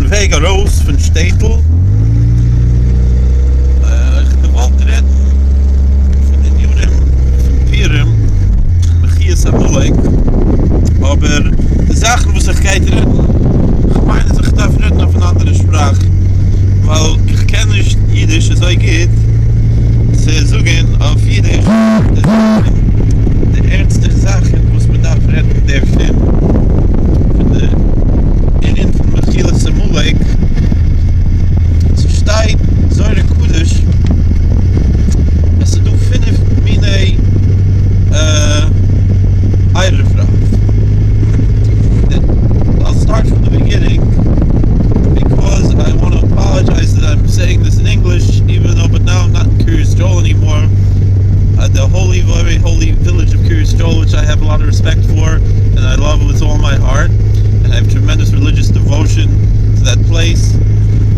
den Weg raus von Städtel. Ich wollte reden von den Juden von Purim, Mechias Amalek, aber die Sachen, was ich geht reden, ich meine, ich darf reden auf eine andere Sprache, weil ich kenne nicht Yiddish, als ich geht, sie sagen auf Yiddish, die ernste Sache, was man darf reden, der Film, von der Indien von Mechias Amalek, es steht, Zohar Kudish, dass du findest meine Erev Rav. I'll start from the beginning because I want to apologize that I'm saying this in English, even though, but now I'm not in Kiryas Joel anymore. The holy, very holy village of Kiryas Joel, which I have a lot of respect for, and I love with all my heart, and I have tremendous religious devotion to that place.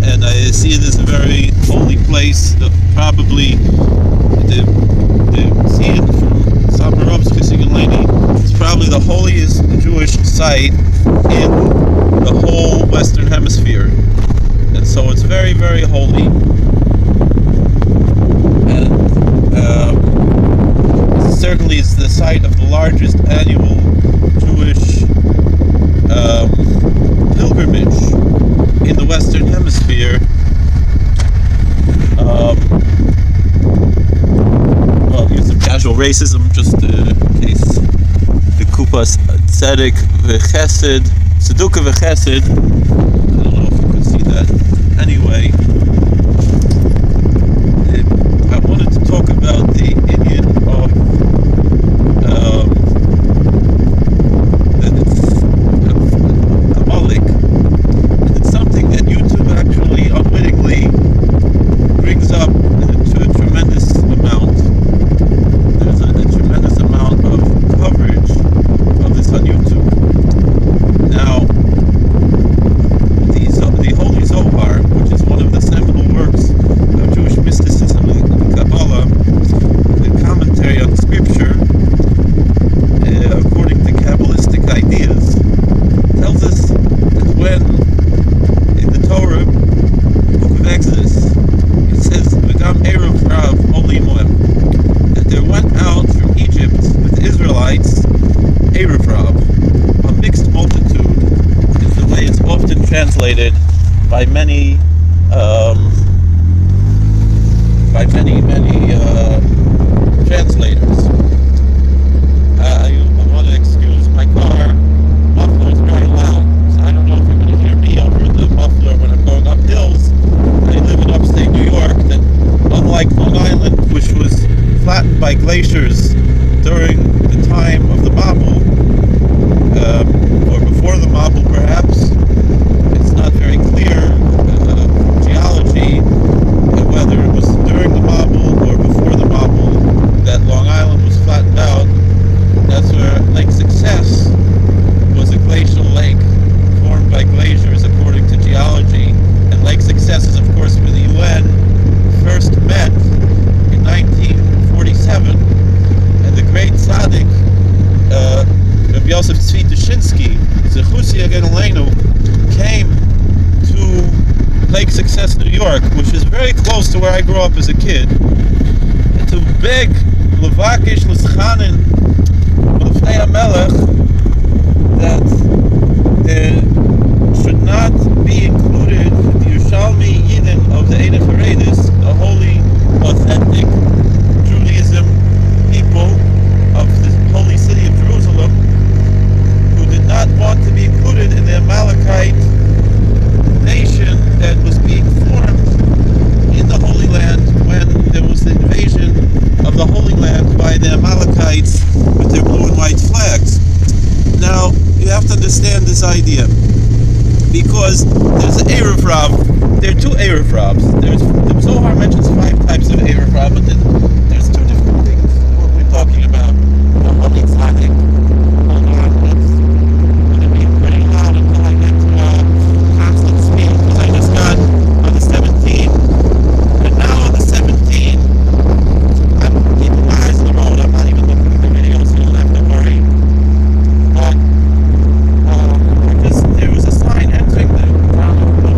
And I see it as a very holy place. Probably the scene from Sabarovsky Sigaleni, it's probably the holiest Jewish site in the whole Western Hemisphere. And so it's very, very holy. And certainly it's the site of the largest annual Jewish pilgrimage in the Western Hemisphere. Well, use some casual racism just in case the Kupas Tzedek v'Chesed, Tzedukah v'Chesed. I don't know if you could see that. Anyway, I wanted to talk about the Indian of Amalek. Unwittingly brings up to a tremendous amount. There's a tremendous amount of coverage of this on YouTube. Now, the Holy Zohar, which is one of the seminal works of Jewish mysticism and Kabbalah, the commentary on Scripture, according to Kabbalistic ideas, tells us that when in the Torah, Exodus, it says, Erev Rav Oli Moem, that there went out from Egypt with the Israelites, Erev Rav, a mixed multitude, is the way it's often translated by many translators. I want to excuse my car. Muffler is very loud, so I don't know if you're going to hear me over the muffler when I'm going up hills. I live in upstate New York, that unlike Long Island, which was flattened by glaciers during the time of the Mabul, or before the Mabul perhaps, it's not very clear from geology whether it was during the Mabul or before the Mabul that Long Island was flattened out. That's where Lake Success was a glacial lake formed by glaciers according to geology. And Lake Success is, of course, where the UN first met in 1947, and the great tzaddik, Rabbi Yosef Tzvi Dushinsky, Zechusi Agen Aleinu, came to Lake Success, New York, which is very close to where I grew up as a kid, and to beg Levakish L'schanin L'fnei HaMelech that there should not be included the Yerushalmi Yidden of the Erev Rav, the holy, authentic Judaism people of the holy city of Jerusalem, who did not want to be included in the Amalekite nation that was being formed in the Holy Land when there was the invasion of the Holy Land by the Amalekites with their blue and white flags. Now, you have to understand this idea, because there's an Erev Rav. There are two Erev Ravs. The Zohar mentions 5 types of Erev Rav, but then there's 2 different things what we're talking about. The Holy Tzaddik. Hold on, it's going to be pretty loud until I get to constant speed, because I just got on the 17. And now on the 17, I'm keeping my eyes on the road. I'm not even looking at the video, so you don't have to worry. But there was a sign entering the town of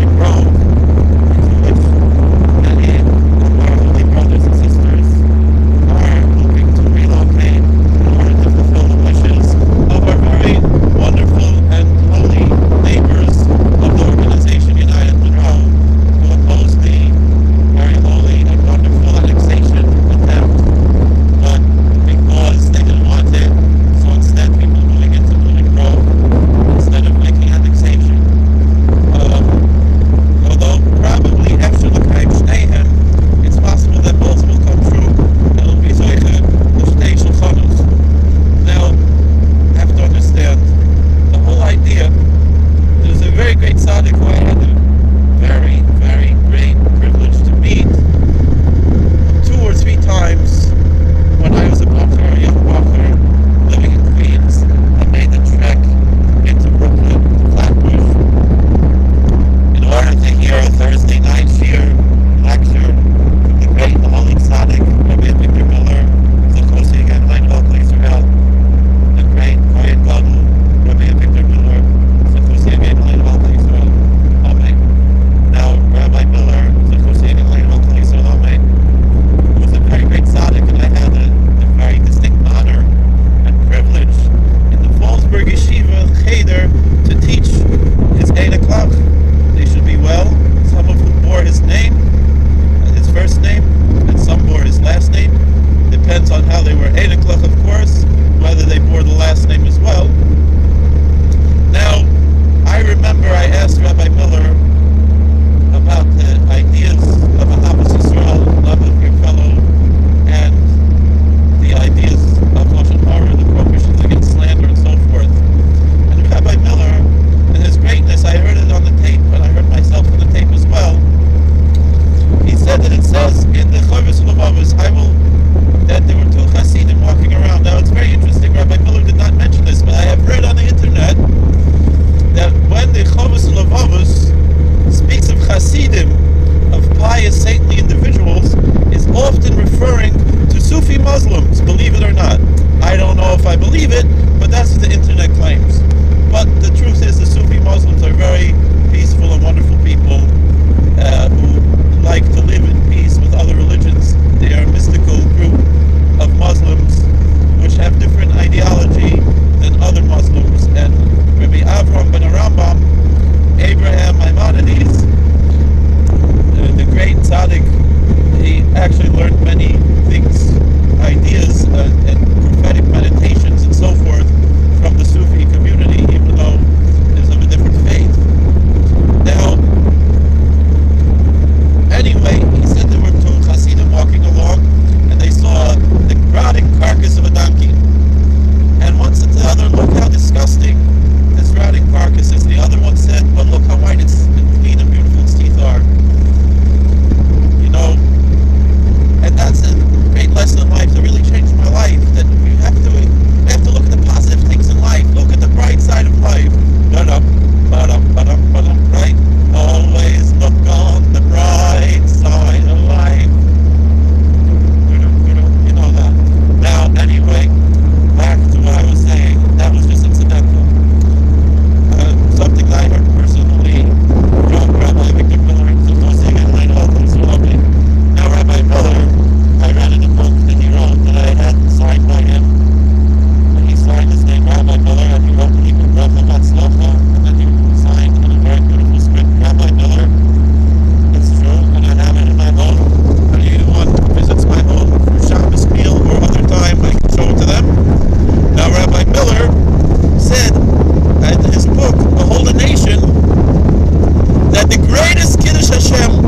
greatest Kiddush Hashem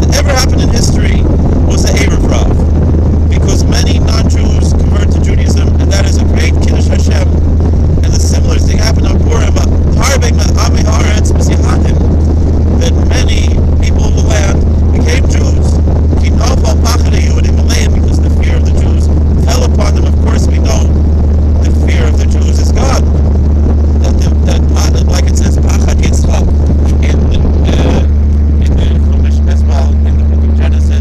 that ever happened in history was the Erev Rav, because many non-Jews convert to Judaism, and that is a great Kiddush Hashem. And the similar thing happened on Purim, that many people of the land became Jews, because the fear of the Jews fell upon them. Of course, we know the fear of the Jews is God. That like it says, Pachad Yitzchak in the Chumash as well, in the book of Genesis.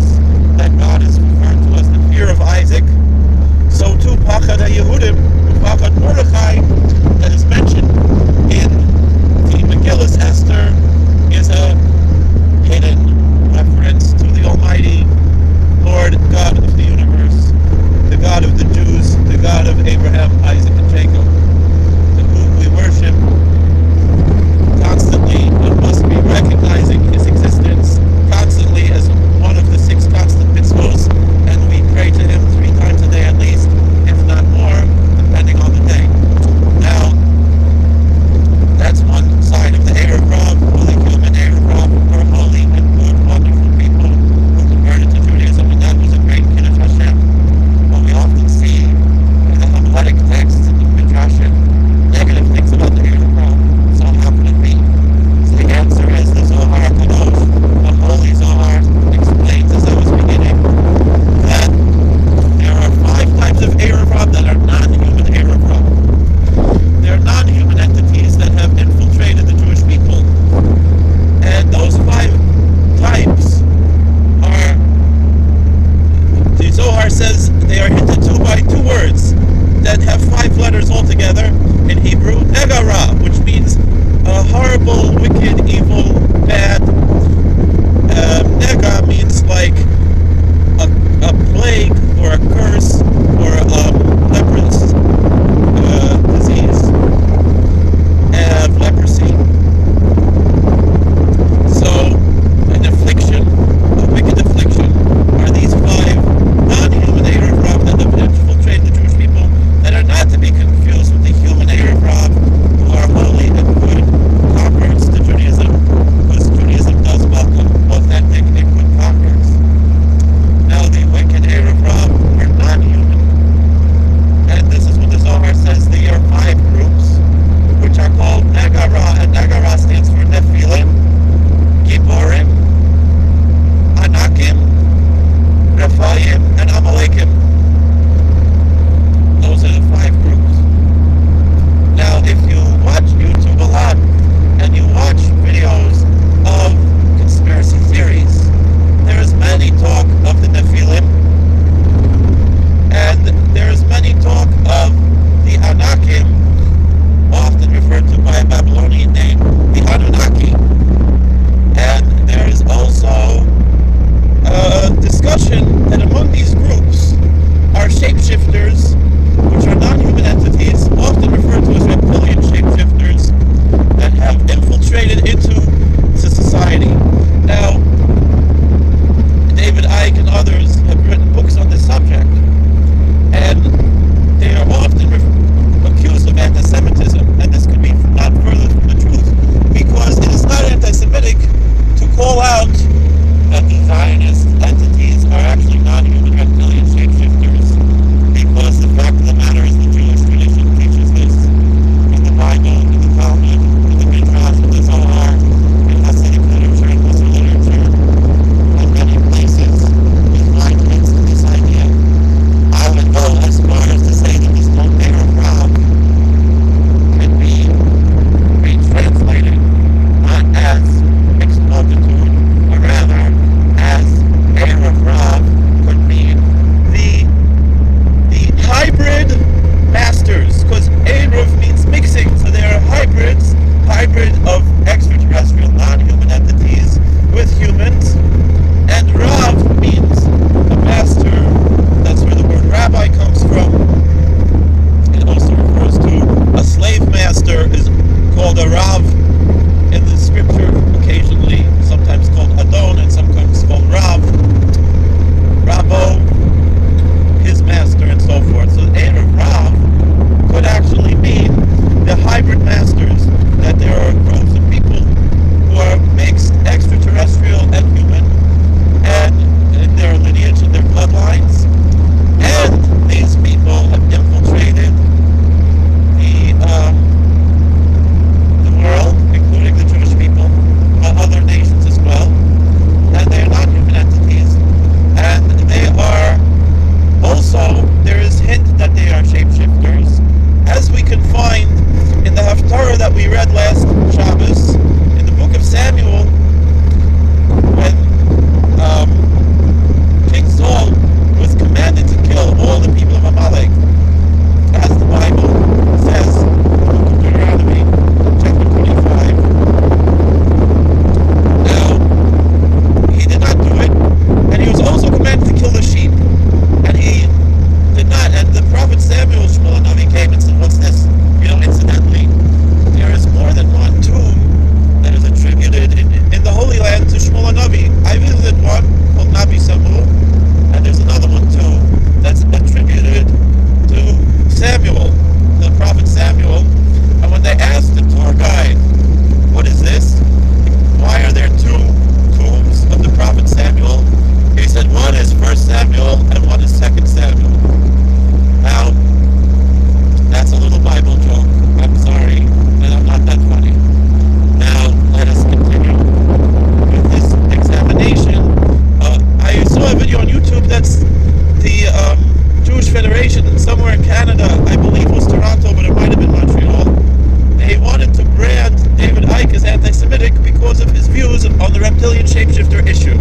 Jews on the reptilian shapeshifter issue.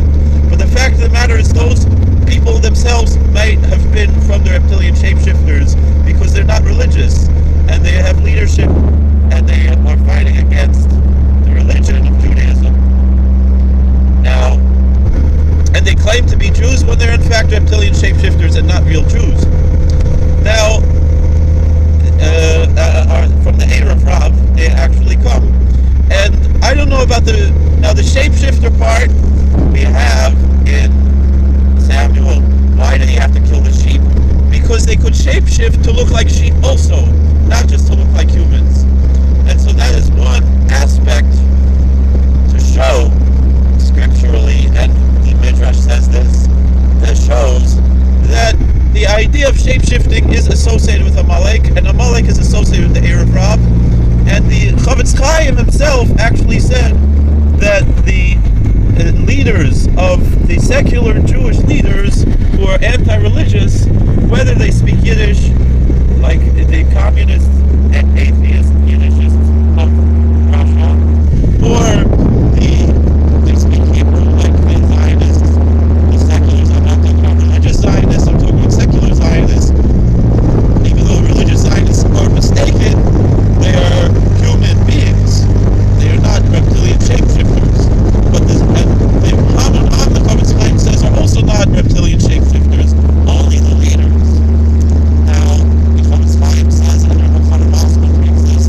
But the fact of the matter is those people themselves might have been from the reptilian shapeshifters because they're not religious and they have leadership and they are fighting against the religion of Judaism. Now, and they claim to be Jews when they're in fact reptilian shapeshifters and not real Jews. Now, from the Erev Rav, they actually come. And I don't know about the shapeshifter part we have in Samuel. Why did he have to kill the sheep? Because they could shapeshift to look like sheep also, not just to look like humans. And so that is one aspect to show scripturally, and the Midrash says this, that shows that the idea of shapeshifting is associated with Amalek, and Amalek is associated with the Erev Rav. And the Chavetz Chaim himself actually said that the leaders of the secular Jewish leaders who are anti-religious, whether they speak Yiddish, like the communists and atheists, Yiddishists of Russia, or they speak Hebrew, like the Zionists, the seculars. I'm not talking about religious Zionists, I'm talking about secular Zionists. Even though religious Zionists are mistaken, they are human beings. They are not reptilian shapeshifters. But the Chavetz Chaim says are also not reptilian shapeshifters, only the leaders. Now, the Chavetz Chaim says, and Rabbi Miller also brings this,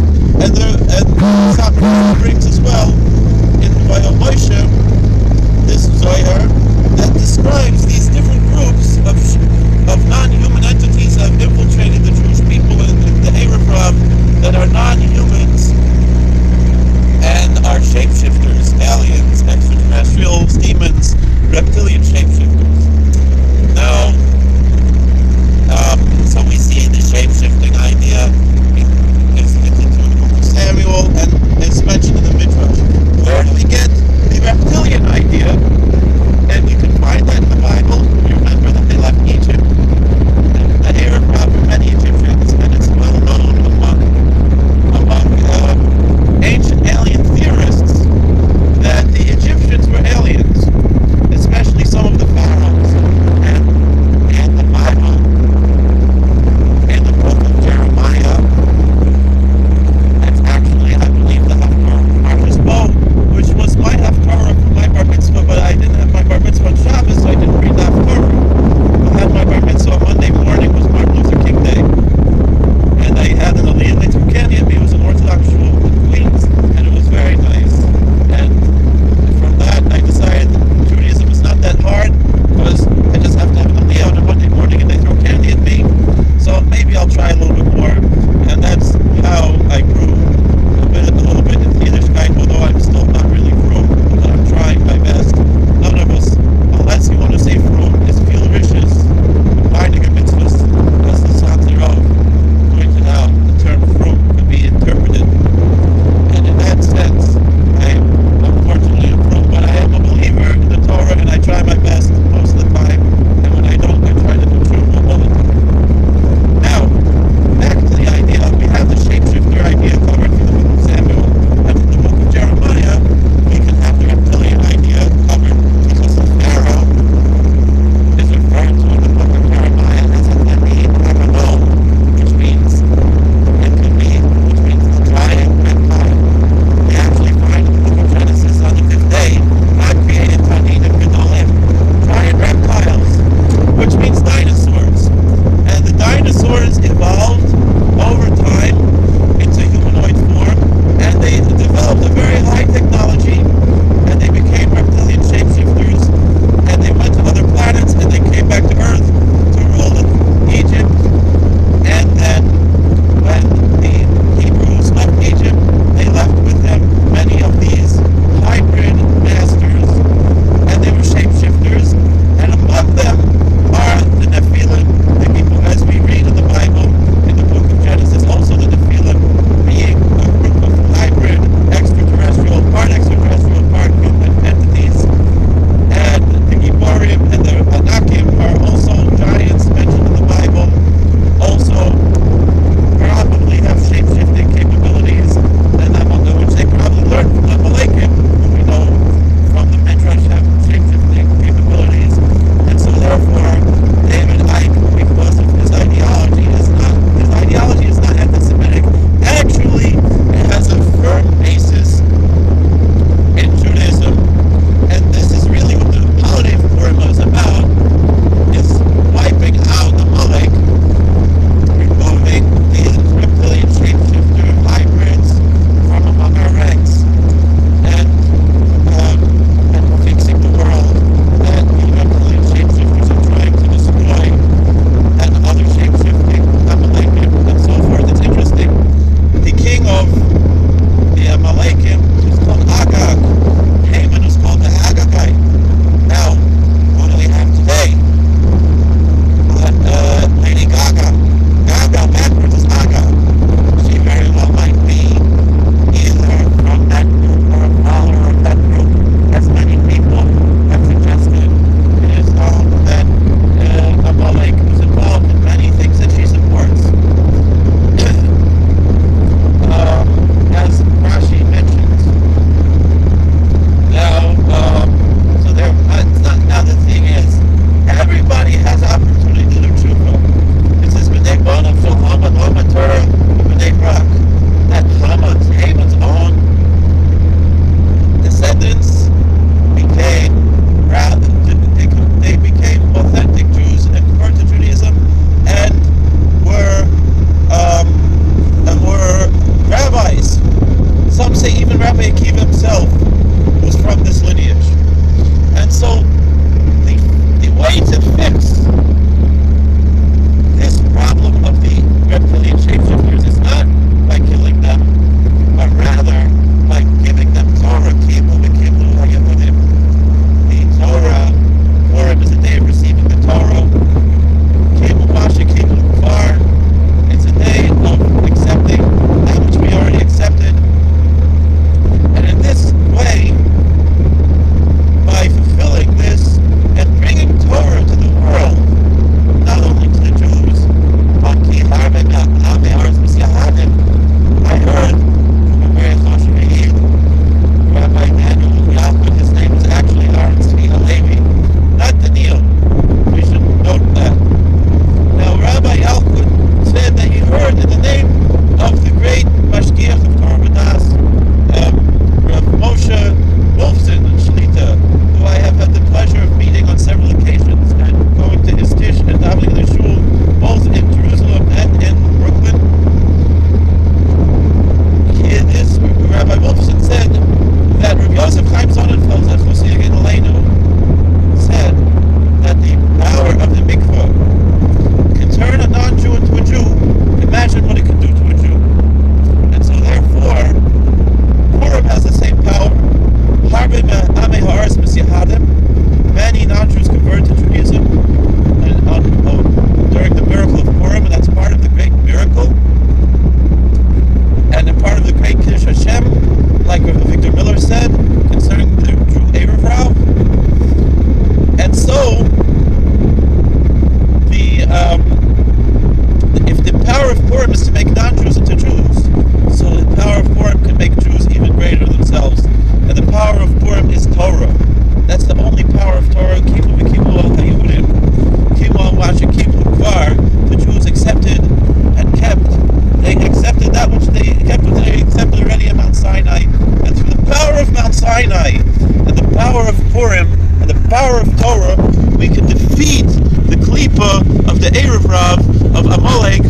beat the klipa of the Erev Rav of Amalek,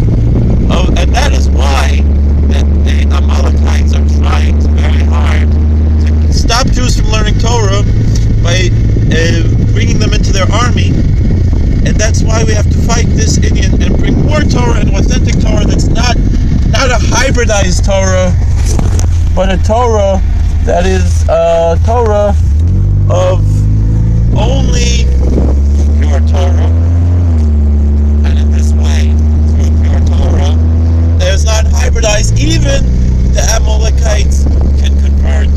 and that is why that the Amalekites are trying very hard to stop Jews from learning Torah by bringing them into their army, and that's why we have to fight this Indian and bring more Torah, and authentic Torah that's not a hybridized Torah, but a Torah that is a Torah of only pure Torah. And in this way, through pure Torah, that is not hybridized, even the Amalekites can convert,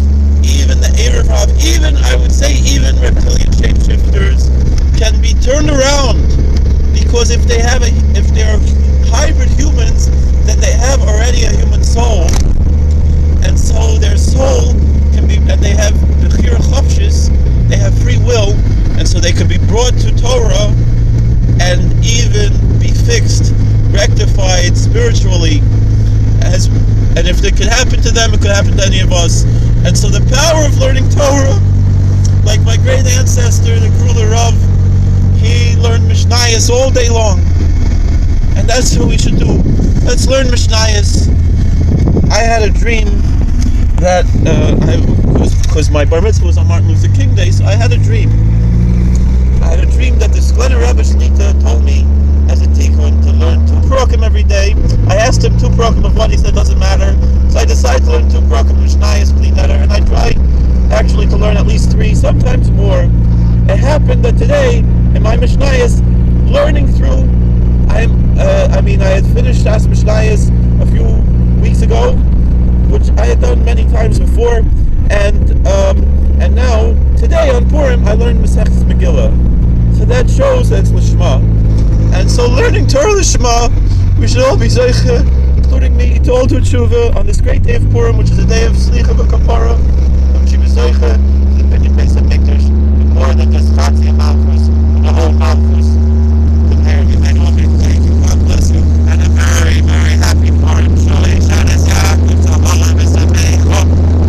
even the Erev Rav, even, I would say, even reptilian shapeshifters can be turned around, because if they are hybrid humans, then they have already a human soul, and so their soul can be, and they have bechira chofshis, they have free will, and so they can be brought to Torah and even be fixed, rectified spiritually, and if it could happen to them, it could happen to any of us. And so the power of learning Torah, like my great ancestor, the Reptilian Rav, he learned Mishnayos all day long, and that's what we should do. Let's learn Mishnayos. I had a dream that because my bar mitzvah was on Martin Luther King Day, so I had a dream. I had a dream that the Sklener Rebbe Shlita told me as a tikkun to learn 2 parakim every day. I asked him 2 parakim of what, he said doesn't matter. So I decided to learn 2 parakim Mishnayos Bli Neder, and I tried actually to learn at least 3, sometimes more. It happened that today in my Mishnayos, learning through, I had finished Shas Mishnayos a few weeks ago, which I had done many times before, and now today on Purim I learned Masechtas Megillah. So that shows that it's Lishma. And so learning Torah Lishma, we should all be Zeiche, including me, to all do tshuva on this great day of Purim, which is a day of Slicha V'Kapara, of Shiva Zeiche, the Pinyin Beis HaMikdash, more than just